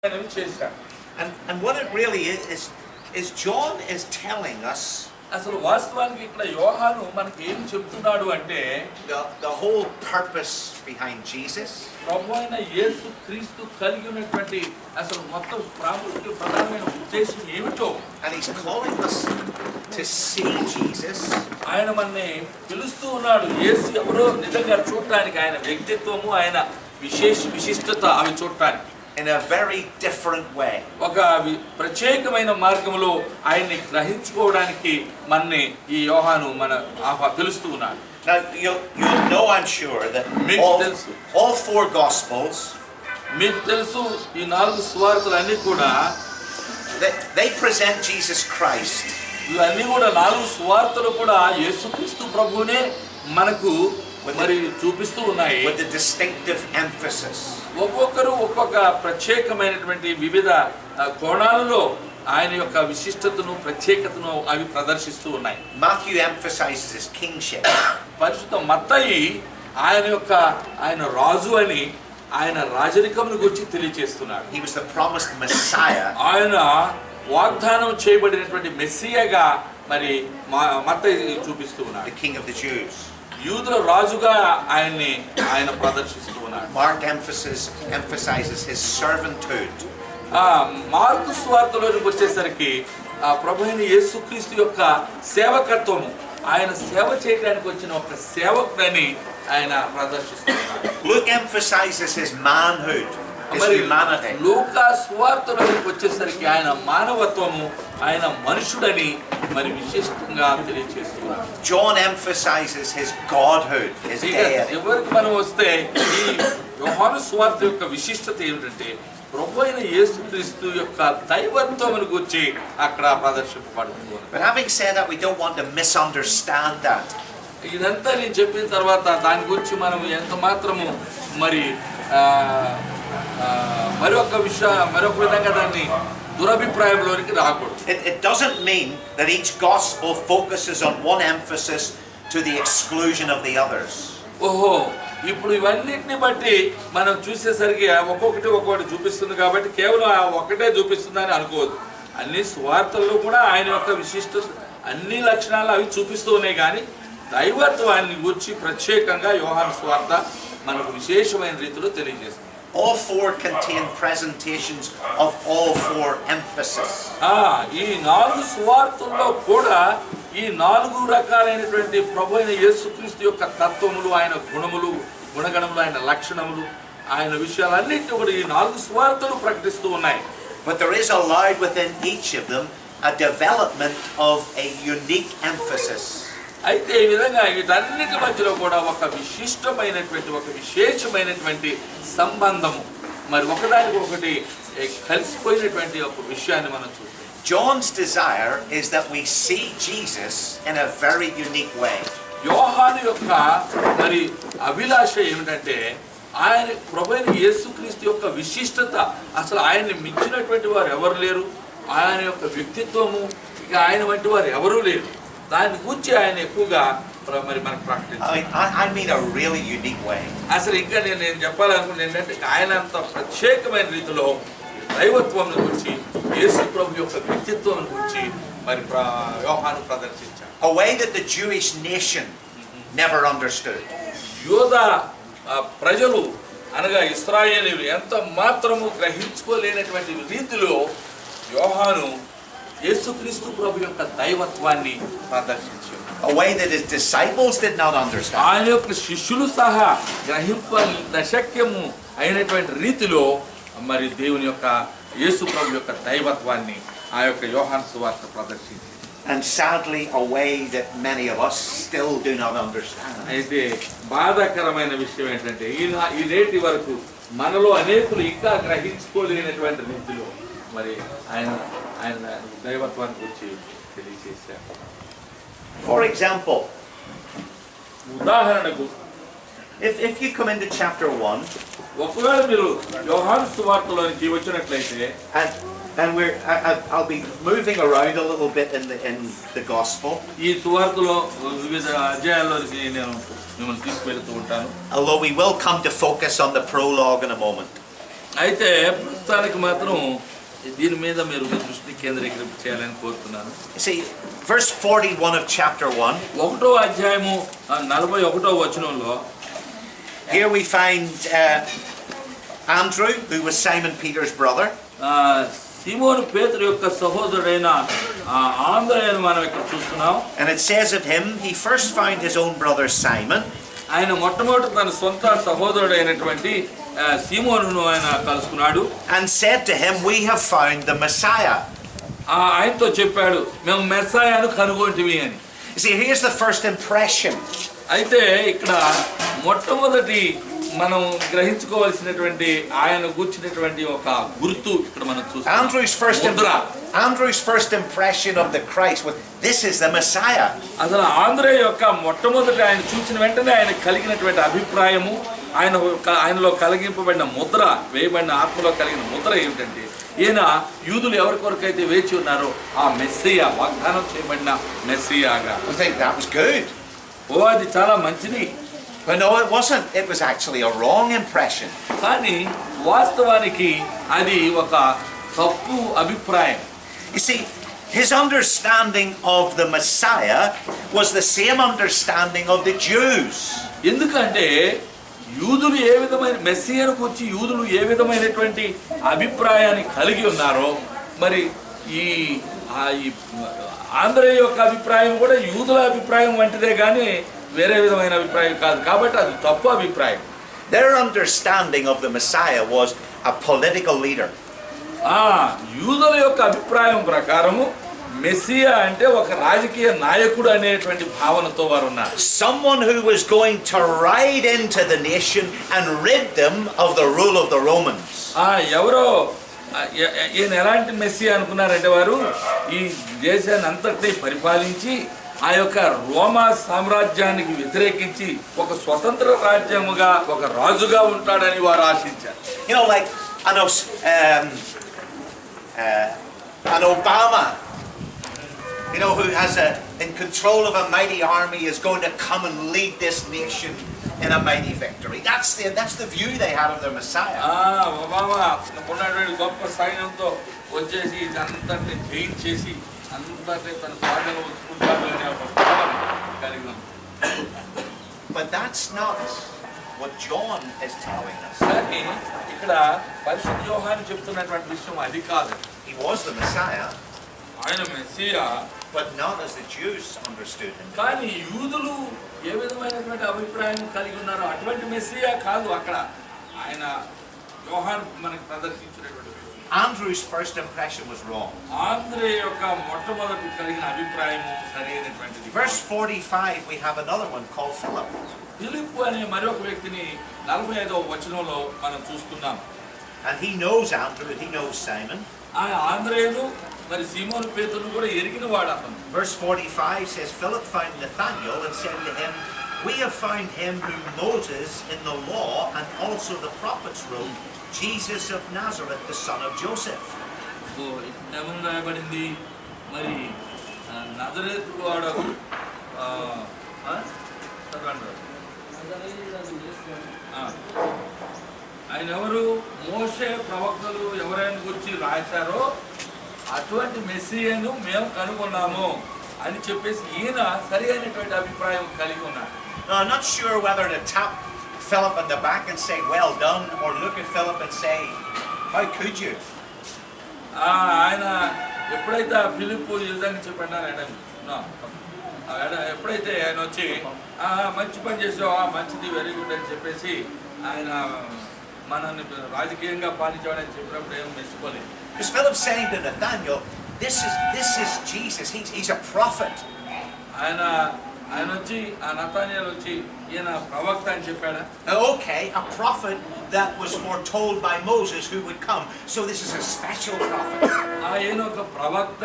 And what it really is John is telling us అసలు వాస్తవానికి ఇక్కడ యోహాను మనకి ఏం చెప్తున్నాడు అంటే the whole purpose behind Jesus. ప్రభువైన యేసు క్రీస్తు కలిగి ఉన్నటువంటి అసలు మొత్తం ప్రధానమైన ఉద్దేశం ఏమిటో. And he's calling us to see Jesus. ఆయన మనని పిలుస్తూ ఉన్నాడు. యేసు ఎవరో నిజంగా చూడటానికి, ఆయన వ్యక్తిత్వము, ఆయన విశిష్టత అవి చూడటానికి in a very different way. ఒక ప్రత్యేకమైన మార్గంలో ఆయన్ని గ్రహించుకోవడానికి మనని ఈ యోహాను పిలుస్తూ ఉన్నాడు. Now you'll know, I'm sure, that all four gospels, మీకు తెలుసు, ఈ 4 సువార్తలన్నీ కూడా they present Jesus Christ. ఇవన్నీ కూడా 4 సువార్తలు కూడా యేసుక్రీస్తు ప్రభువునే మనకు మరి చూపిస్తూ ఉన్నాయి. With the distinctive emphasis. ఒక్కొక్కరు ఒక్కొక్క ప్రత్యేకమైనటువంటి వివిధ కోణాలలో ఆయన యొక్క విశిష్టతను, ప్రత్యేకతను అవి ప్రదర్శిస్తూ ఉన్నాయి. Matthew emphasizes his kingship. పరిశుద్ధ మత్తయి ఆయన రాజు అని, ఆయన రాజరికమును గురించి తెలియజేస్తున్నాడు. He was the promised Messiah. ఆయన వాగ్దానం చేయబడినటువంటి మెస్సియాగా మరి మత్తయి చూపిస్తూ ఉన్నాడు. The king of the Jews. యూదుల రాజుగా ఆయన ప్రదర్శిస్తూ ఉన్నాడు. Mark emphasizes his servanthood. Mark సువార్తలోకి వచ్చేసరికి ప్రభువైన యేసుక్రీస్తు యొక్క సేవకత్వము, ఆయన సేవ చేయడానికి వచ్చిన ఒక సేవకుడని ఆయన ప్రదర్శిస్తున్నాడు. Luke emphasizes his manhood, his humanity. లూకా సువార్తలోకి వచ్చేసరికి ఆయన మానవత్వము, ఆయన మనుషుడని మరి విశిష్టంగా తెలియజేస్తున్నారు. John emphasizes his godhood, his deity. ఎవరికి మనం వస్తే ఈ యోహాను సువార్త యొక్క విశిష్టత ఏమిటంటే ప్రభువైన యేసుక్రీస్తు యొక్క దైవత్వమును గురించి అక్కడ ప్రదర్శింపబడుతుంది. But having said that, we don't want to misunderstand that. ఇదంతా నేను చెప్పిన తర్వాత దాని గురించి మనం ఎంత మాత్రము మరి మరొక విధంగా దాన్ని దురభిప్రాయంలోనికి రాకూడదు. It doesn't mean that each gospel focuses on one emphasis to the exclusion of the others. ఓహో, ఇప్పుడు ఇవన్నిటిని బట్టి మనం చూసేసరికి ఒక్కొక్కటి చూపిస్తుంది కాబట్టి కేవలం ఒక్కటే చూపిస్తుందని అనుకోవద్దు. అన్ని సువార్తల్లో కూడా ఆయన యొక్క విశిష్ట అన్ని లక్షణాలు అవి చూపిస్తూ ఉన్నాయి. కానీ దైవత్వాన్ని గురించి ప్రత్యేకంగా యోహాను సువార్త మనకు విశేషమైన రీతిలో తెలియజేస్తుంది. All four contain presentations of all four emphasis. ఈ 4 సువార్తల్లో కూడా ఈ 4 రకాలైనటువంటి ప్రభువైన యేసుక్రీస్తు యొక్క తత్వములు, ఆయన గుణములు, గుణగణములు, ఆయన లక్షణములు, ఆయన విషయాలన్నింటినీ కూడా ఈ 4 సువార్తలు ప్రకటిస్తూ ఉన్నాయి. But there is allowed within each of them a development of a unique emphasis. అయితే ఈ విధంగా వీటన్నిటి మధ్యలో కూడా ఒక విశిష్టమైనటువంటి, ఒక విశేషమైనటువంటి సంబంధము, మరి ఒకదానికి ఒకటి కలిసిపోయినటువంటి ఒక విషయాన్ని మనం చూస్తాం. John's desire is that we see Jesus in a very unique way. యోహాను యొక్క మరి అభిలాష ఏమిటంటే ఆయన ప్రభువైన యేసుక్రీస్తు యొక్క విశిష్టత, అసలు ఆయన్ని మించినటువంటి వారు ఎవరు లేరు, ఆయన యొక్క వ్యక్తిత్వము ఇక ఆయన వంటి వారు ఎవరూ లేరు, దాని గురించి ఆయన ఎక్కువగా మరి మనకు ప్రకటించారు. I mean a really unique way. అసలు ఇంకా నేను చెప్పాలనుకున్నది ఏంటంటే ఆయన అంత ప్రత్యేకమైన రీతిలో దైవత్వం గురించి, యేసు ప్రభు యొక్క వ్యక్తిత్వం గురించి మరి యోహాను ప్రదర్శించారు. A way that the Jewish nation never understood. యోధా ప్రజలు అనగా ఇశ్రాయేలీయులు ఎంత మాత్రము గ్రహించుకోలేనటువంటి రీతిలో యోహాను యేసుక్రీస్తు ప్రభు యొక్క దైవత్వాన్ని ప్రదర్శించారు. A way that his disciples did not understand. ఆయన యొక్క శిష్యులు సహా గ్రహింపశక్యము అయినటువంటి రీతిలో మరి దేవుని యొక్క యేసు ప్రభు యొక్క దైవత్వాన్ని ఆ యొక్క యోహాను సువార్త ప్రదర్శించింది. And sadly a way that many of us still do not understand. అయితే బాధాకరమైన విషయం ఏంటంటే ఈ నేటి వరకు మనలో అనేకులు ఇంకా గ్రహించుకోలేనటువంటి రీతిలో మరి ఆయన దైవత్వాన్ని గురించి తెలియజేశారు. For example, ఉదాహరణకు if you come into chapter 1 ఒకవేళ మీరు యోహాను సువార్తలోనికి వచ్చినట్లయితే and I'll be moving around a little bit in the gospel. ఈ సువార్తలో వివిధ అధ్యాయాల్లోకి నేను మిమ్మల్ని తీసుకెళ్తూ ఉంటాను. Although we will come to focus on the prologue in a moment. అయితే ప్రస్తుతానికి మాత్రం దీని మీద మీరు మీ దృష్టిని కేంద్రీకరింప చేయాలని కోరుతున్నాను. You see, verse 41 of chapter 1, 1వ అధ్యాయము 41వ వచనంలో here we find Andrew, who was Simon Peter's brother. సీమోను పేతురు యొక్క సహోదరుడైన ఆంద్రయను మనం ఇక్కడ చూస్తున్నాం. And it says of him, he first found his own brother Simon. ఆయన మొట్టమొదటి తన సొంత సహోదరుడైనటువంటి సీమోనును ఆయన కలుసుకున్నాడు. And said to him, we have found the Messiah. ఆయనతో చెప్పాడు, మేము మెస్సాయాను కనుగొంటివి అని. You see, here's the first impression. అయితే ఇక్కడ మొట్టమొదటి మనం గ్రహించుకోవాల్సినటువంటి ఆయన కూర్చున్నటువంటి ఒక గుర్తు ఇక్కడ మనం చూస్తాం. Andrew's first impression of the Christ was, this is the Messiah. అసలు ఆంద్రే యొక్క మొట్టమొదటి ఆయన చూసిన వెంటనే ఆయన కలిగినటువంటి అభిప్రాయము, ఆయనలో కలిగింపబడిన ముద్ర, వేయబడిన ఆత్మలో కలిగిన ముద్ర ఏమిటంటే ఈయన యూదులు ఎవరి కొరకైతే వేచి ఉన్నారో ఆ మెస్సియా, వాగ్దానం చేయబడిన మెస్సియాగా. I think that was good. అది చాలా మంచిది. But no, it wasn't. It was actually a wrong impression. కానీ వాస్తవానికి అది ఒక తప్పు అభిప్రాయం. You see, his understanding of the Messiah was the same understanding of the Jews. ఎందుకంటే యూదులు ఏ విధమైన మెస్సియాను గురించి యూదులు ఏ విధమైనటువంటి అభిప్రాయాన్ని కలిగి ఉన్నారో మరి ఈ ఆంధ్రే యొక్క అభిప్రాయం కూడా యూదుల అభిప్రాయం వంటిదే కానీ వేరే విధమైన అభిప్రాయం కాదు. కాబట్టి అది తప్పు అభిప్రాయం. Their understanding of the Messiah was a political leader. యూదుల యొక్క అభిప్రాయం ప్రకారము మెస్సియా అంటే ఒక రాజకీయ నాయకుడు అనేటువంటి భావనతో వారు ఉన్నారు. Someone who was going to ride into the nation and rid them of the rule of the Romans. ఎవరో ఈయన ఎలాంటి మెస్సియా అనుకున్నారంటే వారు ఈ దేశాన్ని అంతటినీ పరిపాలించి ఆ యొక్క రోమా సామ్రాజ్యానికి వ్యతిరేకించి ఒక స్వతంత్ర రాజ్యముగా ఒక రాజుగా ఉంటాడని వారు ఆశించారు. You know, like an Obama, you know, who has in control of a mighty army, is going to come and lead this nation in a mighty victory. That's the view they had of their Messiah. Obama ఉన్నటువంటి గొప్ప సైన్యంతో వచ్చేసి అంతటిని జయించేసి అంతటి తన స్వాధీనం ఉంచుకుంటాడు అనే ఒక భావన కలిగి ఉంది. But that's not what John is telling us. కానీ ఇక్కడ పరిశుద్ధ యోహాను చెప్తున్నటువంటి విషయం అది కాదు. He was the Messiah, ఆయన Messiah, but not as the Jews understood him. కానీ యూదులు ఏ విధమైనటువంటి అభిప్రాయం కలిగి ఉన్నారో అటువంటి మెస్సియా కాదు. అక్కడ ఆయన యోహాను మనకు ప్రదర్శించినటువంటి Andrew's first impression was wrong. ఆంద్రే యొక్క మొట్టమొదటి కలిగిన అభిప్రాయం సరైనటువంటిది. Verse 45, we have another one called Philip. ఫిలిప్పు అనే మరొక వ్యక్తిని 45వ వచనంలో మనం చూస్తున్నాం. And he knows Andrew and he knows Simon. ఆయన ఆంద్రేయును మరి సీమోను పేతురును కూడా ఎరిగిన వాడు అతను. Verse 45 says, Philip found Nathanael and said to him, we have found him whom Moses in the law and also the prophets wrote, Jesus of Nazareth, the son of Joseph. ఏమని రాయబడింది మరి నజరేతు వాడు ఆయన ఎవరు మోషే ప్రవక్తలు ఎవరైనా గురించి రాశారో అటువంటి మెస్సియాను మేము కనుగొన్నాము అని చెప్పేసి ఈయన సరి అయినటువంటి అభిప్రాయం కలిగి ఉన్నాడు. I'm not sure whether to tap Philip on the back and say well done, or look at Philip and say how could you. ఆయన ఎప్పుడైతే ఫిలిప్పు ఈ విధంగా చెప్పాడు ఎప్పుడైతే ఆయన వచ్చి మంచి పని చేసావు, మంచిది, వెరీ గుడ్ అని చెప్పేసి ఆయన మనల్ని రాజకీయంగా పాలించాడని చెప్పినప్పుడు ఏం మెచ్చుకోలేదు. Because Philip's saying to Nathanael, this is Jesus, he's a prophet. ఆయన వచ్చి ఆ నతానియేలు వచ్చి ఈయన ప్రవక్త అని చెప్పాడా? Okay, a prophet that was foretold by Moses who would come. So this is a special prophet. ఈయన ఒక ప్రవక్త,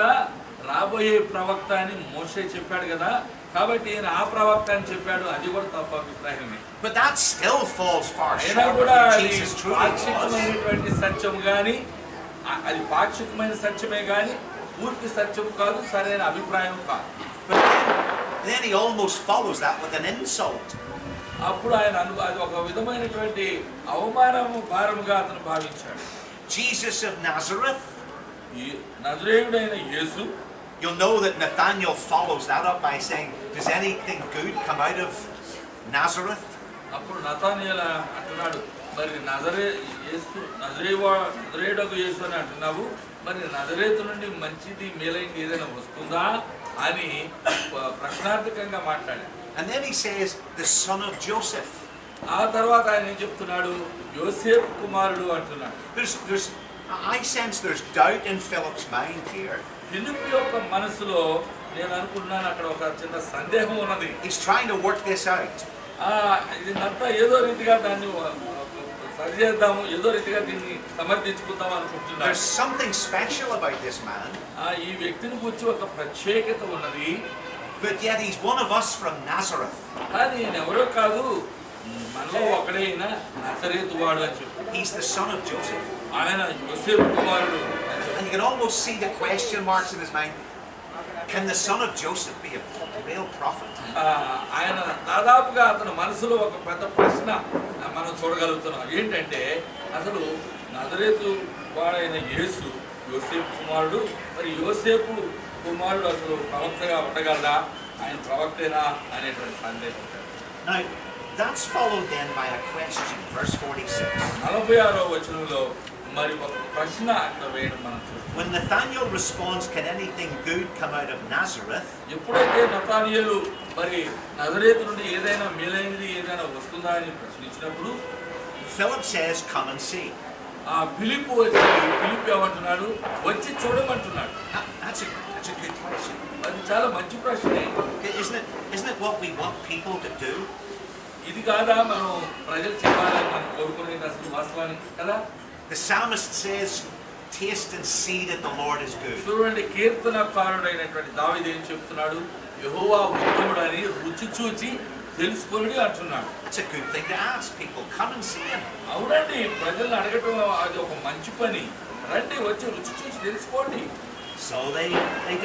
రాబోయే ప్రవక్త అని మోషే చెప్పాడు కదా, కాబట్టి ఈయన ఆ ప్రవక్త అని చెప్పాడు. అది కూడా తప్పు అభిప్రాయమే. But that still falls far short of కూడా who Jesus truly was. పాక్షికమైనటువంటి సత్యం కానీ, అది పాక్షికమైన సత్యమే కానీ పూర్తి సత్యం కాదు, సరైన అభిప్రాయం కాదు. But then he almost follows that with an insult. అప్పుడు ఆయన అది ఒక విధమైనటువంటి అవమానము భారముగా అతను భావించాడు. Jesus of Nazareth. ఈ నజరేయుడైన యేసు. You'll know that Nathaniel follows that up by saying, does anything good come out of Nazareth? అప్పుడు నతానియేలు అంటున్నాడు, మరి నజరేయుడగు యేసు అని అంటున్నావు, మరి నజరేతు నుండి మంచిది మేలైంది ఏదైనా వస్తుందా అని ప్రశ్నార్థకంగా మాట్లాడాడు. And then he says, the son of Joseph. ఆ తర్వాత ఆయన ఏం చెప్తున్నాడు, యోసేపు కుమారుడు అంటున్నాడు. I sense there's doubt in Philip's mind here. ఫిలిప్పు యొక్క మనసులో నేను అనుకుంటున్నాను అక్కడ ఒక చిన్న సందేహం ఉన్నది. He's trying to work this out. ఇదంతా ఏదో రీతిగా దాన్ని సరి చేద్దాము, ఏదో రీతిగా దీన్ని సమర్థించుకుందాం అనుకుంటున్నాడు. There's something special about this man. ఈ వ్యక్తిని గురించి ఒక ప్రత్యేకత ఉన్నది. But yet he's one of us from Nazareth. కానీ ఈయన ఎవరో కాదు, మనలో ఒకడే అయినా నజరేతు వాడు అని చెప్పి. He's the son of Joseph. ఆయన యోసేపు కుమారుడు. And you can almost see the question marks in his mind. Can the son of Joseph be a real prophet? ఆయన దాదాపుగా అతని మనసులో ఒక పెద్ద ప్రశ్న మనం చూడగలుగుతున్నాం. ఏంటంటే అసలు నజరేతు వాడైన యేసు యోసేపు కుమారుడు, మరి యోసేపు కుమారుడు అసలు ప్రవక్తగా ఉండగలరా, ఆయన ప్రవక్తేనా అనేటువంటి సందేహం. Now that's followed then by a question, verse 46. 46వ వచనంలో మరి ఒక ప్రశ్న అక్కడ వేయడం మనం చూస్తాం. When Nathaniel responds, can anything good come out of Nazareth? ఎప్పుడైతే నతానియేలు మరి నజరేతు నుండి ఏదైనా మేలైనది ఏదైనా వస్తుందా అని ప్రశ్నించినప్పుడు Philip says, come and see. ఫిలిప్పు ఏమంటున్నాడు, వచ్చి చూడమంటున్నాడు. That's a good question. అది చాలా మంచి ప్రశ్నే. Isn't it what we want people to do? ఇది కాదా మనం ప్రజలు చేయాలని మనం కోరుకునేది అసలు వాస్తవానికి కదా. The psalmist says, taste and see that the Lord is good. చూడండి, కీర్తనకారుడైనటువంటి దావీదు ఏం చెప్తున్నాడు, యెహోవా ఉత్తముడని రుచి చూచి తెలుసుకొనుడి అంటున్నాడు. That's a good thing to ask people. Come and see him. అవునండి, ప్రజలను అడగటం అది ఒక మంచి పని. రండి, వచ్చి రుచి చూసి తెలుసుకోండి. So they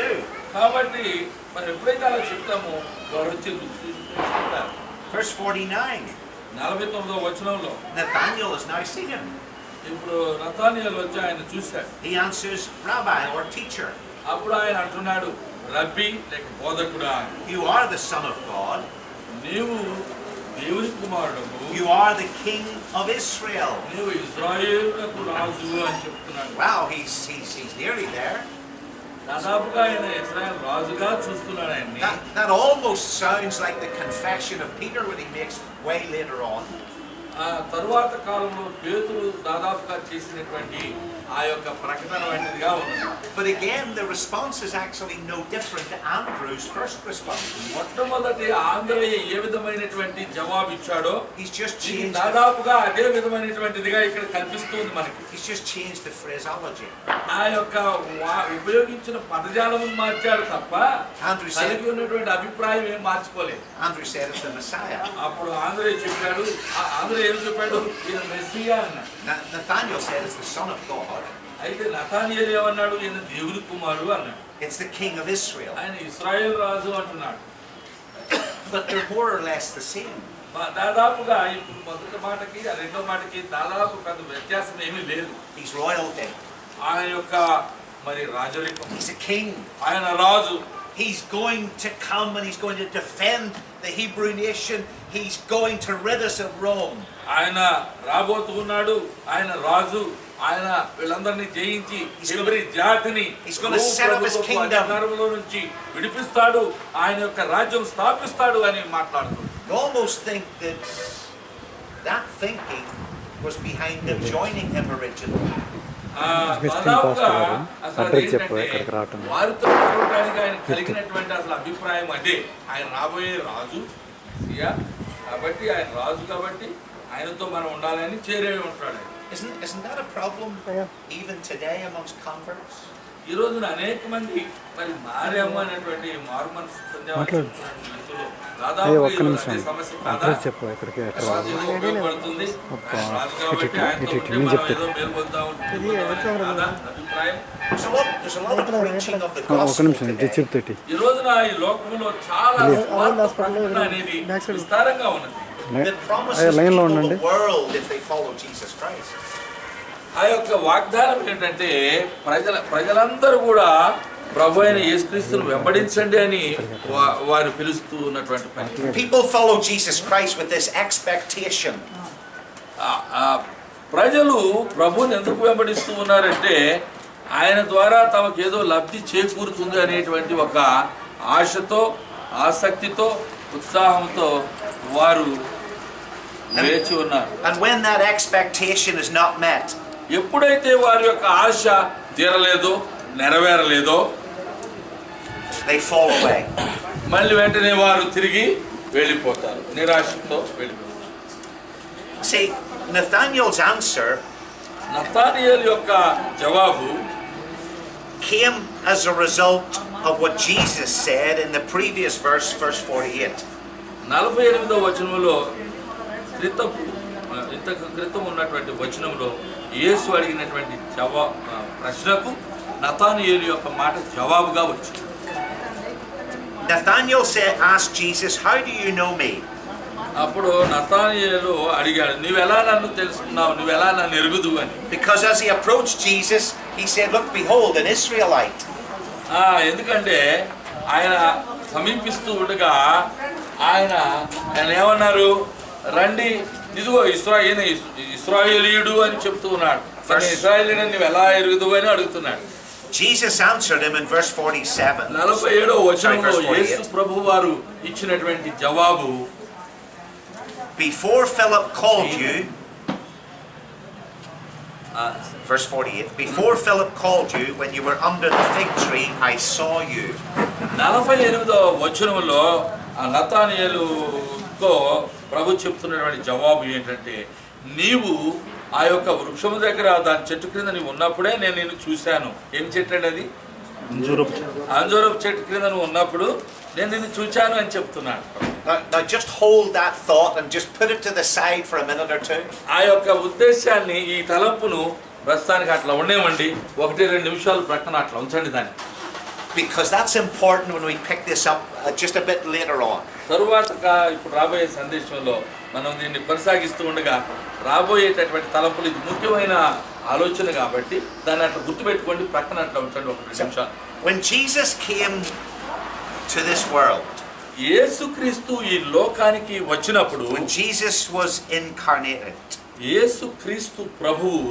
do. కాబట్టి మనం ఎప్పుడైతే అలా చెప్తామో వారు వచ్చి రుచి చూసి తెలుసుకుంటారు. Verse 49. 49వ వచనంలో Nathaniel has now seen him. ఇప్పుడు నతానియేలు వచ్చి ఆయన చూశాడు. He answers, Rabbi or teacher. అప్పుడు ఆయన అంటున్నాడు, రబ్బీ లేక బోధకుడా, you are the Son of God. నీవు దేవుని కుమారుడవు. You are the King of Israel. నీవు ఇశ్రాయేలునకు రాజు అని చెప్తున్నాడు. Wow, he's nearly there. దాదాపుగా ఆయన ఇశ్రాయేలు రాజుగా చూస్తున్నాడు ఆయన్ని. That almost sounds like the confession of Peter when he makes way later on. తరువాత కాలంలో పేతురు దాదాపుగా చేసినటువంటి ఆ యొక్క ప్రకటన వంటిదిగా ఉంది. But again, the response is actually no different to Andrew's first response. మొట్టమొదటి ఆంధ్రయ్య ఏ విధమైనటువంటి జవాబు ఇచ్చాడో he's just changed. దాదాపుగా అదే విధమైనటువంటిదిగా ఇక్కడ కనిపిస్తుంది మనకి. He's just changed the phraseology. ఆ యొక్క ఉపయోగించిన పదజాలము మార్చాడు తప్ప కలిగి ఉన్నటువంటి అభిప్రాయం ఏం మార్చుకోలేదు. Andrew said it's the Messiah. అప్పుడు ఆంధ్రయ్య చెప్పాడు, ఆంధ్రయ్య ఏం చెప్పాడు, ఈయన మెస్సియా అన్నాడు. Nathaniel said it's the Son of God. అయితే నతానియేలు ఏమన్నాడు, ఈయన దేవుని కుమారుడు అన్నాడు. It's the King of Israel. ఆయన ఇశ్రాయేలు రాజు అంటున్నాడు. But they're more or less the same. దాదాపుగా ఇప్పుడు మొదటి మాటకి రెండో మాటకి దాదాపు పెద్ద వ్యత్యాసం ఏమీ లేదు. He's royalty. ఆయన యొక్క మరి రాజరికం. He's a king. ఆయన రాజు. He's going to come and he's going to defend the Hebrew nation. He's going to rid us of Rome. ఆయన రాబోతున్నాడు, ఆయన రాజు, ఆయన వీళ్ళందరినీ జయించి ఎవరి జాతిని నుంచి విడిపిస్తాడు, ఆయన యొక్క రాజ్యం స్థాపిస్తాడు అని మాట్లాడుతున్నాడు. You almost think that thinking was behind them joining him originally. వారితో కలవడానికి ఆయన కలిగినటువంటి అసలు అభిప్రాయం అదే, ఆయన రాబోయే రాజు కాబట్టి, ఆయన రాజు కాబట్టి ఆయనతో మనం ఉండాలని చేరే ఉంటాడు. Isn't that a problem even today amongst converts? ఈ రోజున అనేక మంది మరి మారేమో అనేటువంటి మార్మన్స్ దాదాపు సమస్య ఉపయోగపడుతుంది. ఈ రోజున ఈ లోకంలో చాలా ప్రకటన అనేది విస్తారంగా ఉన్నది. that promises people the world if they follow Jesus Christ. ఆ యొక్క వాగ్దానం ఏంటంటే ప్రజలందరూ కూడా ప్రభు అయిన యేసుక్రీస్తును వెంబడించండి అని వారు పిలుస్తూ ఉన్నటువంటి పని. People follow Jesus Christ with this expectation. ప్రజలు ప్రభువుని ఎందుకు వెంబడిస్తూ ఉన్నారంటే ఆయన ద్వారా తమకు ఏదో లబ్ధి చేకూరుతుంది అనేటువంటి ఒక ఆశతో, ఆసక్తితో, ఉత్సాహంతో వారు వేచి ఉన్నారు. And when that expectation is not met, ఎప్పుడైతే వారి యొక్క ఆశ తీరలేదో, నెరవేరలేదో, they fall away. మళ్ళీ వెంటనే వారు తిరిగి వెళ్ళిపోతారు, నిరాశతో వెళ్ళిపోతారు. See, Nathanael's answer, నతానియేలు యొక్క జవాబు came as a result of what Jesus said in the previous verse 48. 48వ వచనంలో ఇంతకు క్రితం ఉన్నటువంటి వచనంలో యేసు అడిగినటువంటి ప్రశ్నకు నతానియేలు యొక్క మాట జవాబుగా వచ్చింది. Nathanael asked Jesus, "How do you know me?" అప్పుడు నతానియేలు అడిగాడు, నువ్వెలా నన్ను తెలుసుకున్నావు, నువ్వెలా నన్ను ఎరుగుదువు అని. Because as he approached Jesus, he said, "Look, behold, an Israelite." ఎందుకంటే ఆయన సమీపిస్తూ ఉండగా ఆయన ఏమన్నారు, రండి ఇదిగో ఇశ్రాయేలీయుడు అని చెప్తూ ఉన్నాడు. ఇశ్రాయేలీయుడు నువ్వు ఎలా ఎరుగుదువు అని అడుగుతున్నాడు. Jesus answered him in verse 47. 47వ వచనంలో యేసు ప్రభువు వారు ఇచ్చినటువంటి జవాబు, before Philip called you, verse 48, before Philip called you when you were under the fig tree, I saw you. 48వ వచనంలో నతానియేలుతో ప్రభు చెప్తున్నటువంటి జవాబు ఏంటంటే, నీవు ఆ యొక్క వృక్షము దగ్గర దాని చెట్టు క్రింద నీవు ఉన్నప్పుడే నేను నిన్ను చూశాను. ఏం చెట్టు అండి అది? అంజూరపు చెట్టు క్రింద నువ్వు ఉన్నప్పుడు నేను నిన్ను చూశాను అని చెప్తున్నాను. Now just hold that thought and just put it to the side for a minute or two. ఆ యొక్క ఉద్దేశాన్ని, ఈ తలంపును ప్రస్తుతానికి అట్లా ఉండేవండి, 1-2 నిమిషాలు ప్రక్కన అట్లా ఉంచండి దాన్ని. Because that's important when we pick this up just a bit later on. తరువాత ఇప్పుడు రాబోయే సందేశంలో మనం దీన్ని కొనసాగిస్తూ ఉండగా రాబోయేటటువంటి తలంపులు ఇది ముఖ్యమైన ఆలోచన కాబట్టి దాన్ని అట్లా గుర్తుపెట్టుకోండి, ప్రక్కన అట్లా ఉంచండి 1-2 నిమిషాలు. When Jesus came to this world, యేసుక్రీస్తు ఈ లోకానికి వచ్చినప్పుడు, when Jesus was incarnated, యేసుక్రీస్తు ప్రభువు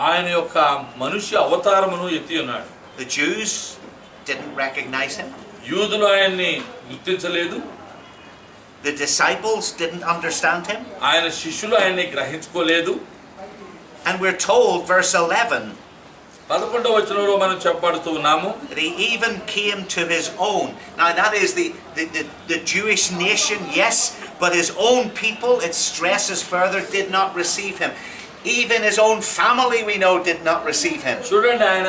ఆయన యొక్క మనుష్య అవతారమును ఎత్తి ఉన్నాడు. the Jews didn't recognize him. యూదులు ఆయన్ని గుర్తించలేదు. The disciples didn't understand him. ఆయన శిష్యులు ఆయన్ని గ్రహించుకోలేదు. And we're told, verse 11, 11వ వచనంలో మనం చెప్పబడుతూ ఉన్నాము, that he even came to his own. Now that is the Jewish nation, yes, but his own people, it stresses further, did not receive him. Even his own family, we know, did not receive him. చూడండి, ఆయన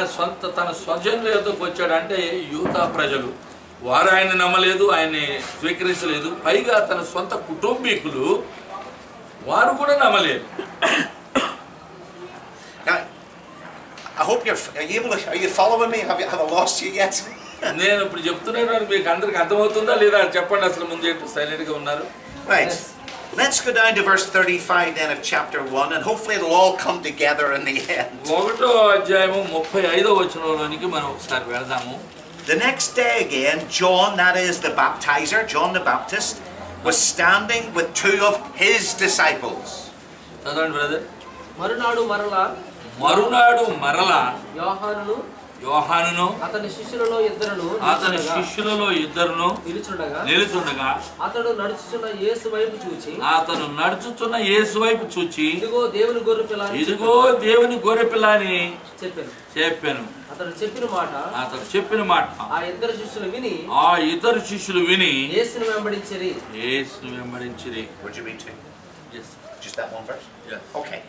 తన స్వజనుల యొద్దకు వచ్చాడు. అంటే యూదా ప్రజలు వారు ఆయన నమ్మలేదు, ఆయన్ని స్వీకరించలేదు. పైగా తన సొంత కుటుంబీకులు వారు కూడా నమ్మలేదు. Now, I hope are you following me? Have I lost you yet? నేను ఇప్పుడు చెప్తున్నాను, మీకు అందరికి అర్థమవుతుందా లేదా చెప్పండి. అసలు ముందు ఏంటో సైలెంట్ గా ఉన్నారు. Right. Let's go down to verse 35 then of chapter 1, and hopefully it'll all come together in the end. 1వ అధ్యాయము 35వ వచనంలోనికి మనం ఒకసారి వెళ్దాము. The next day again, John, that is the baptizer, John the Baptist, was standing with 2 of his disciples. చదవండి brother. మరునాడు మరలా యోహానును అతని శిష్యులలో ఇద్దరును నిలుచుండగా అతడు నడుచుచున్న యేసు వైపు చూచి ఇదిగో దేవుని గొర్రె పిల్ల అని చెప్పాను. అతడు చెప్పిన మాట ఆ ఇద్దరు శిష్యులు విని యేసును వెంబడించిరి. Would you read too? Yes. Just that one verse? Yes. Okay.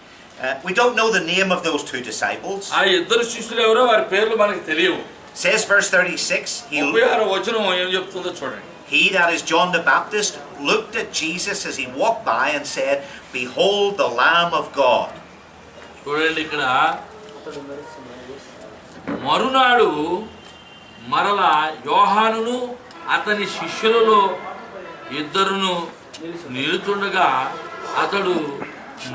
We don't know the name of those 2 disciples. ఆ ఇద్దరు శిష్యులు ఎవరో వారి పేర్లు మనకు తెలియవు. Says verse 36, 36వ వచనం ఏం చెప్తుందో చూడండి. He, that is John the Baptist, looked at Jesus as he walked by and said, "Behold the Lamb of God." చూడండి, ఇక్కడ మరునాడు మరలా యోహానును అతని శిష్యులలో ఇద్దరును నిలుచుండగా అతడు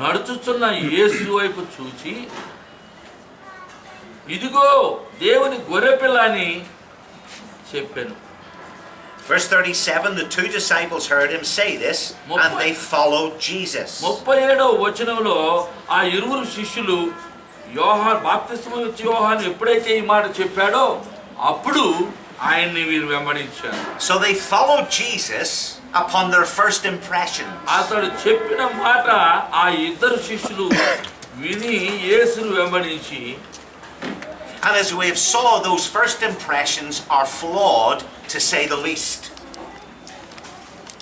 నడుచుచున్న యేసు వైపు చూచి, ఇదిగో దేవుని గొర్రెపిల్ల అని చెప్పాను. Verse 37, the two disciples heard him say this, and they followed Jesus. 37వ వచనంలో ఆ ఇరువురు శిష్యులు యోహాను బాప్తిస్మం ఇచ్చే యోహాను ఎప్పుడైతే ఈ మాట చెప్పాడో అప్పుడు ఆయన్ని వీరు వెంబడించారు. So they followed Jesus upon their first impression. అతడు చెప్పిన మాట ఆ ఇద్దరు శిష్యులు విని యేసును వెంబడించి, And as we have saw, those first impressions are flawed, to say the least.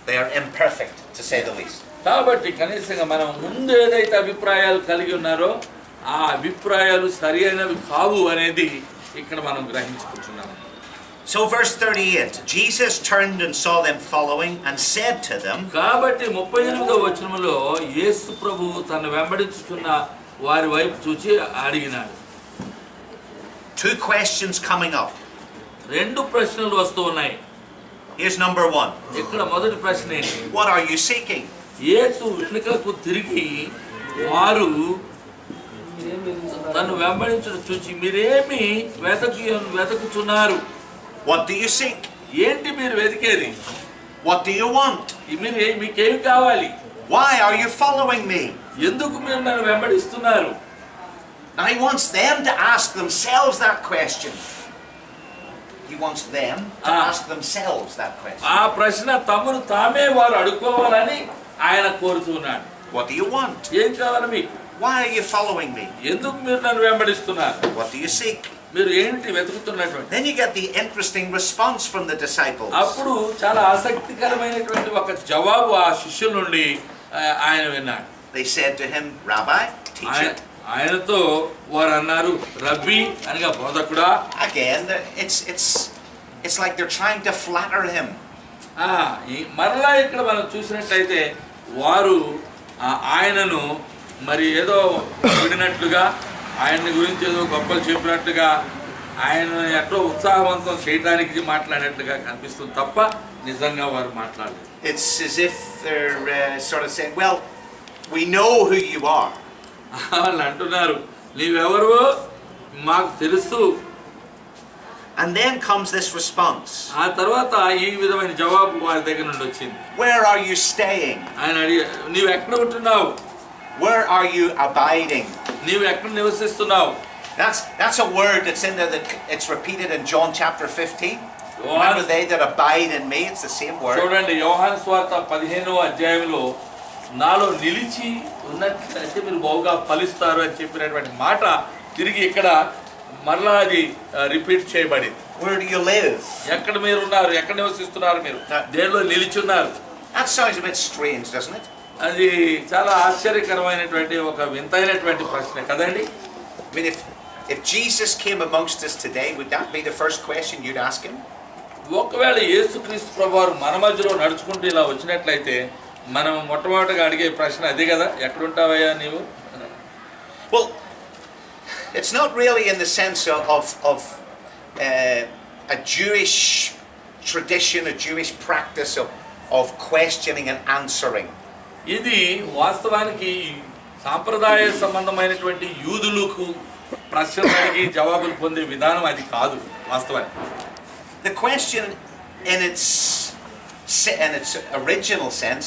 They are imperfect, to say the least. కాబట్టి కనీసంగా మనం ముందు ఏదైతే అభిప్రాయాలు కలిగి ఉన్నారో ఆ అభిప్రాయాలు సరి అయినవి కావు అనేది ఇక్కడ మనం గ్రహించుకుంటున్నాం. So verse 38, Jesus turned and saw them following and said to them, కాబట్టి 38వ వచనంలో యేసు ప్రభువు తన వెంబడించుచున్న వారి వైపు చూచి అడిగినాడు. two questions coming up. రెండు ప్రశ్నలు వస్తూ ఉన్నాయి. Here's number one. ఇక్కడ మొదటి ప్రశ్న ఏంటి? What are you seeking? యేసు వెనుకకు తిరిగి వారు తను వెంబడించడం చూచి, మీరేమి వెతుకుచున్నారు? What do you seek? ఏంటి మీరు వెతికేది? What do you want? మీకేమి కావాలి? Why are you following me? ఎందుకు మీరు నన్ను వెంబడిస్తున్నారు? Now he wants them to ask themselves that question. He wants them to ask themselves that question. ఆ ప్రశ్న తమను తామే వారు అడుక్కోవాలని ఆయన కోరుతున్నాడు. What do you want? ఏం కావాలి మీకు? Why are you following me? ఎందుకు మీరు నన్ను వెంబడిస్తున్నారు? What do you seek? మీరు ఏంటి వెతుకుతున్నటువంటి? Then you get the interesting response from the disciples. అప్పుడు చాలా ఆసక్తికరమైనటువంటి ఒక జవాబు ఆ శిష్యుల నుండి ఆయన విన్నాడు. They said to him, Rabbi, teacher. ఆయనతో వారు అన్నారు, రబ్బీ అనగా బోధకుడా. Again, it's like they're trying to flatter him. మరలా ఇక్కడ మనం చూసినట్లయితే వారు ఆయనను మరి ఏదో విడినట్లుగా, ఆయన్ని గురించి ఏదో గొప్పలు చెప్పినట్టుగా, ఆయన ఎట్లా ఉత్సాహవంతం చేయడానికి మాట్లాడినట్లుగా కనిపిస్తుంది తప్ప నిజంగా వారు మాట్లాడలేదు. It's as if they're sort of saying, well, we know who you are. వాళ్ళు అంటున్నారు, నీవెవరు మాకు తెలుసు. And then comes this response. ఆ తర్వాత ఈ విధమైన జవాబు వారి దగ్గర నుండి వచ్చింది. Where are you staying? ఆయన నీవు ఎక్కడ ఉంటున్నావు? Where are you abiding? నీవు ఎక్కడ నివసిస్తున్నావు? That's a word that's in there, that it's repeated in John chapter 15. Remember, they that abide in me, it's the same word. చూడండి, యోహాను సువార్త 15వ అధ్యాయంలో నాలో నిలిచి ఉన్నట్లయితే మీరు బహుగా ఫలిస్తారు అని చెప్పినటువంటి మాట తిరిగి ఇక్కడ మరలా అది రిపీట్ చేయబడింది. Where do you live? ఎక్కడ మీరు ఉన్నారు? ఎక్కడ నివసిస్తున్నారు? మీరు దేనిలో నిలిచున్నారు? That sounds a bit strange, doesn't it? అది చాలా ఆశ్చర్యకరమైనటువంటి ఒక వింతైనటువంటి ప్రశ్న కదండి. I mean, if Jesus came amongst us today, would that be the first question you'd ask him? ఒకవేళ యేసుక్రీస్తు ప్రభువారు మన మధ్యలో నడుచుకుంటూ ఇలా వచ్చినట్లయితే మనం మొట్టమొదటిగా అడిగే ప్రశ్న అదే కదా, ఎక్కడుంటావయ్యా నీవు? Well, it's not really in the sense of a Jewish tradition, a Jewish practice of questioning and answering. ఇది వాస్తవానికి సాంప్రదాయ సంబంధమైనటువంటి యూదులకు ప్రశ్నలు అడిగి జవాబులు పొందే విధానం అది కాదు వాస్తవానికి. The question in its original sense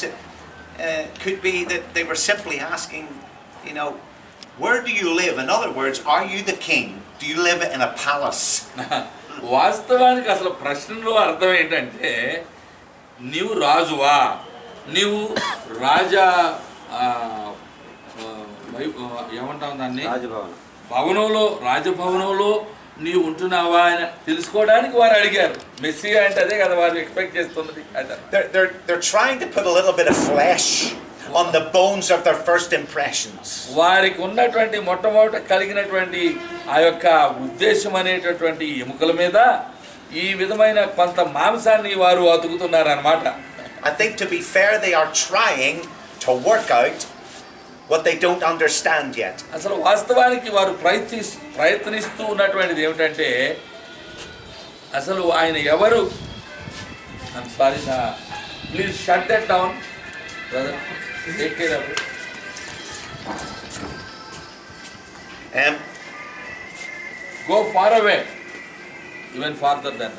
could be that they were simply asking, where do you live? In other words, are you the king? Do you live in a palace? వాస్తవానికి అసలు ప్రశ్నలో అర్థం ఏంటంటే, నీవు రాజువా, నీవు రాజా ఏమంటావు దాన్ని, భవనంలో, రాజభవనంలో నీవు ఉంటున్నావా అని తెలుసుకోవడానికి వారు అడిగారు. మెస్సియా అంటే అదే కదా వారు ఎక్స్పెక్ట్ చేస్తున్నది. They're trying to put a little bit of flesh on the bones of their first impressions. వారికి ఉన్నటువంటి మొట్టమొదట కలిగినటువంటి ఆ యొక్క ఉద్దేశం అనేటటువంటి ఎముకల మీద ఈ విధమైన కొంత మాంసాన్ని వారు అతుకుతున్నారు అన్నమాట. I think, to be fair, they are trying to work out what they don't understand yet. అసలు వాస్తవానికి వారు ప్రయత్నిస్తూ ఉన్నటువంటిది ఏమిటంటే, అసలు ఆయన ఎవరు? Please shut that down. Brother take care of go far away even farther then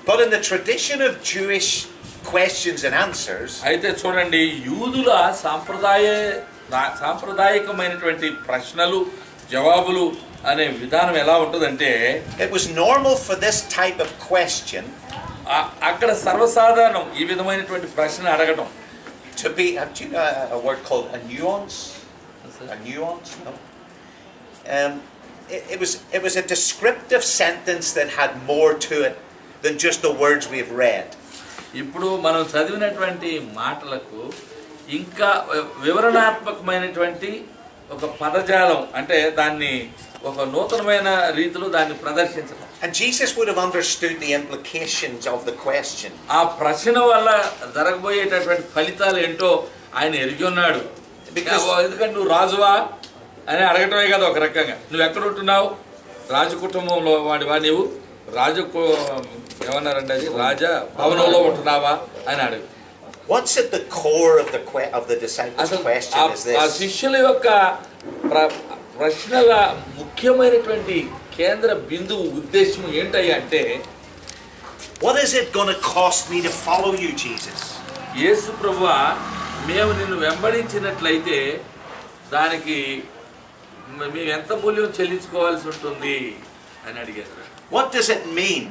But in the tradition of Jewish questions and answers, అయితే చూడండి యూదుల సాంప్రదాయకమైనటువంటి ప్రశ్నలు జవాబులు అనే విధానం ఎలా ఉంటుందంటే it was normal for this type of question అక్కడ సర్వసాధారణం ఈ విధమైనటువంటి ప్రశ్న అడగడం to be, do you know a word called a nuance? A nuance? No. It was a descriptive sentence that had more to it than just the words we've read. ఇప్పుడు మనం చదివినటువంటి మాటలకు ఇంకా వివరణాత్మకమైనటువంటి ఒక పదజాలం అంటే దాన్ని ఒక నూతనమైన రీతిలో దాన్ని ప్రదర్శించడం. And Jesus would have understood the implications of the question. ఆ ప్రశ్న వల్ల జరగబోయేటటువంటి ఫలితాలు ఏంటో ఆయన ఎరిగి ఉన్నాడు. ఎందుకంటే నువ్వు రాజువా అని అడగటమే కదా ఒక రకంగా. నువ్వు ఎక్కడ ఉంటున్నావు? రాజు కుటుంబంలో వాడివా నీవు? ఏమన్నారంటే అది రాజా భవనంలో ఉంటున్నావా అని అడుగు. What's at the core of the disciples' question is ఆ this. శిష్యుల యొక్క ప్రశ్నల ముఖ్యమైనటువంటి కేంద్ర బిందువు ఉద్దేశం ఏంటయ్యా అంటే What is it going to cost me to follow you, Jesus? యేసు ప్రభువా మేము నిన్ను వెంబడించినట్లయితే దానికి మేము ఎంత మూల్యం చెల్లించుకోవాల్సి ఉంటుంది అని అడిగారు. What does it mean?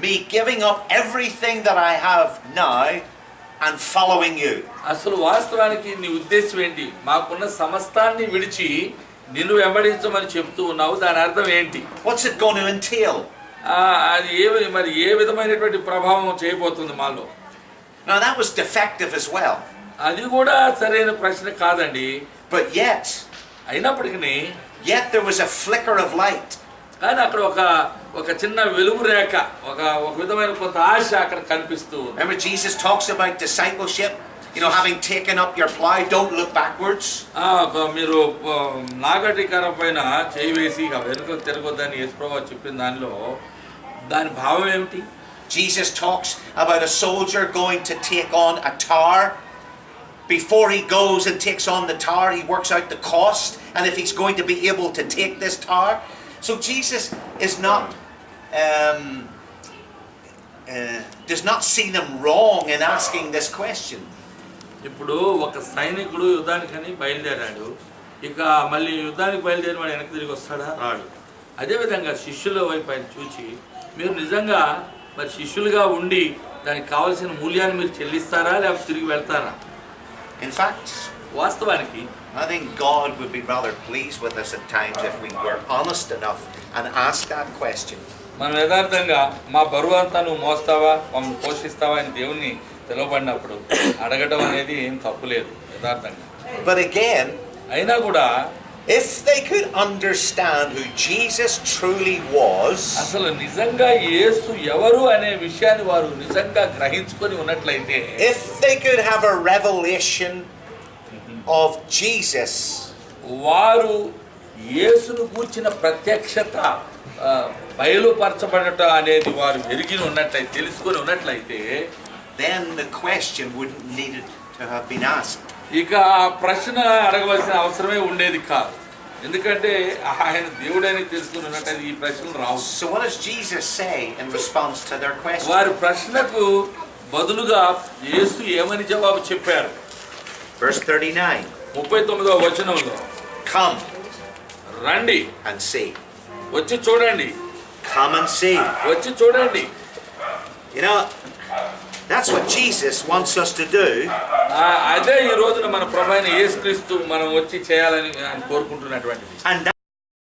Me giving up everything that I have now and following you. అసలు వాస్తవానికి నీ ఉద్దేశం ఏంటి? మాకున్న సమస్తాన్ని విడిచి నిన్ను వెంబడించమని చెప్తూ ఉన్నావు, దాని అర్థం ఏంటి? What's it going to entail? అది ఏ విధమైనటువంటి ప్రభావం చేయబోతుంది మాలో? Now that was defective as well. అది కూడా సరైన ప్రశ్న కాదండి. But yet there was a flicker of light. కానీ అక్కడ ఒక చిన్న వెలుగు రేఖ, ఒక విధమైన కొంత ఆశ అక్కడ కనిపిస్తూ. Remember Jesus talks about discipleship, having taken up your plow, don't look backwards. మీరు నాగటికర పైన చేయి వేసి వెనుక తిరగొద్దని యేసుప్రభువు చెప్పిన దానిలో దాని భావం ఏమిటి? Jesus talks about a soldier going to take on a tower. Before he goes and takes on the tower, he works out the cost and if he's going to be able to take this tower. So Jesus is not does not see them wrong in asking this question. ఇప్పుడు ఒక సైనికుడు యుద్ధానికని బయలుదేరాడు, ఇక మళ్ళీ యుద్ధానికి బయలుదేరి వాడు వెనక్కి తిరిగి వస్తాడా? రాడు. అదేవిధంగా శిష్యుల వైపు ఆయన చూచి మీరు నిజంగా మరి శిష్యులుగా ఉండి దానికి కావాల్సిన మూల్యాన్ని మీరు చెల్లిస్తారా లేకపోతే తిరిగి వెళ్తారా? In fact, వాస్తవానికి I think God would be rather pleased with us at times if we were honest enough and asked that question. మనం యథార్థంగా మా బరువు అంతా నువ్వు మోస్తావా, మమ్మల్ని పోషిస్తావా అని దేవుణ్ణి పిలువబడినప్పుడు అడగటం అనేది ఏం తప్పు లేదు యథార్థంగా. But again, అయినా కూడా if they could understand who Jesus truly was, అసలు నిజంగా యేసు ఎవరు అనే విషయాన్ని వారు నిజంగా గ్రహించుకొని ఉన్నట్లయితే, if they could have a revelation of Jesus, వారు యేసును గూర్చిన ప్రత్యక్షత బయలుపరచబడట అనేది వారు ఎరిగి ఉన్నట్లయితే, తెలుసుకొని ఉన్నట్లయితే, then the question wouldn't need to have been asked. ఇక ఆ ప్రశ్న అడగవలసిన అవసరమే ఉండేది కాదు. ఎందుకంటే ఆయన దేవుడని తెలుసుకుని ఉన్నట్లయితే ఈ ప్రశ్నలు రావు. So what does Jesus say in response to their question? వారి ప్రశ్నకు బదులుగా యేసు ఏమని జవాబు చెప్పారు? Verse 39. 39వ వచనంలో Come రండి and see. వచ్చి చూడండి. Come and see. వచ్చి చూడండి. That's what Jesus wants us to do. అదే ఈ రోజున మన ప్రభువైన యేసుక్రీస్తు మనం వచ్చి చేయాలని ఆయన కోరుకుంటున్నటువంటిది. And